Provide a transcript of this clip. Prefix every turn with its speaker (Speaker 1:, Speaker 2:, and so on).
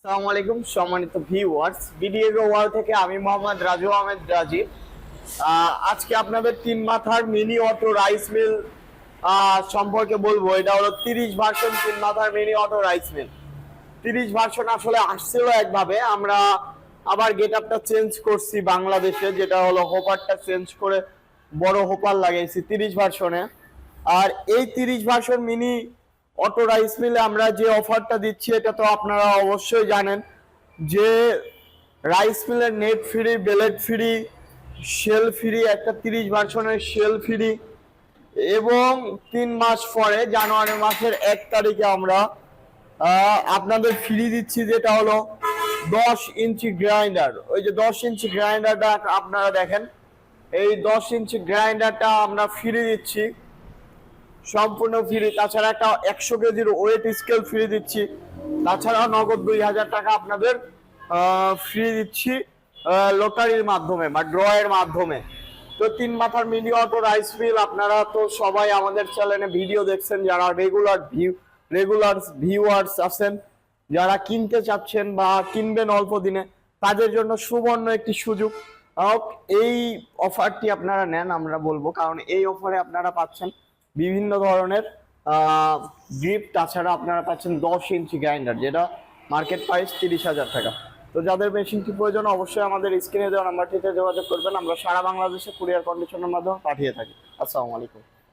Speaker 1: আসসালামু আলাইকুম সম্মানিত ভিউয়ার্স, বিডিএগো ওয়ার্ল্ড থেকে আমি মোহাম্মদ রাজু আহমেদ রাজীব। আজকে আপনাদের তিন মাথার মিনি অটো রাইস মিল সম্পর্কে বলবো। এটা হলো 30 ভার্সন তিন মাথার mini auto rice mill. 30 version আসলে আসছিল একভাবে, আমরা আবার গেট আপটা চেঞ্জ করছি বাংলাদেশে, যেটা হলো হোপারটা চেঞ্জ করে বড় হোপার লাগাইছি 30 ভার্সনে। আর এই 30 ভার্সন মিনি অটো রাইস মিলে আমরা যে অফারটা দিচ্ছি এটা তো আপনারা অবশ্যই জানেন, যে রাইস মিলের net free, belt free, shell free, একটা 30 ভার্সনের শেল ফ্রি, এবং 3 মাস পরে জানুয়ারি মাসের 1 তারিখে আমরা আপনাদের ফ্রি দিচ্ছি, যেটা হলো 10 ইঞ্চি গ্রাইন্ডার। ওই যে 10 ইঞ্চি গ্রাইন্ডারটা আপনারা দেখেন, এই 10 ইঞ্চি গ্রাইন্ডারটা আমরা ফ্রি দিচ্ছি, সম্পূর্ণ ফ্রি। তাছাড়া একটা 100 কেজির ওয়েট স্কেল ফ্রি দিচ্ছি। তাছাড়া নগদ 2000 টাকা আপনাদের ফ্রি দিচ্ছি লটারির মাধ্যমে বা ড্রয়ের মাধ্যমে। তো তিন মাথার মিনি অটো রাইস মিল আপনারা তো সবাই আমাদের চ্যানেলে ভিডিও দেখছেন, যারা রেগুলার ভিউয়ার্স আছেন, যারা কিনতে চাচ্ছেন বা কিনবেন অল্প দিনে, তাদের জন্য সুবর্ণ একটি সুযোগ। এই অফারটি আপনারা নেন, আমরা বলবো, কারণ এই অফারে আপনারা পাচ্ছেন বিভিন্ন ধরনের গিফট। তাছাড়া আপনারা পাচ্ছেন 10 ইঞ্চি গ্রাইন্ডার, যেটা মার্কেট প্রাইস 30,000 টাকা। তো যাদের মেশিনটি প্রয়োজন অবশ্যই আমাদের স্ক্রিনে দেওয়া নাম্বারটিতে যোগাযোগ করবেন, আমরা সারা বাংলাদেশে কুরিয়ার কন্ডিশনের মাধ্যমে পাঠিয়ে থাকি। আসসালামু আলাইকুম।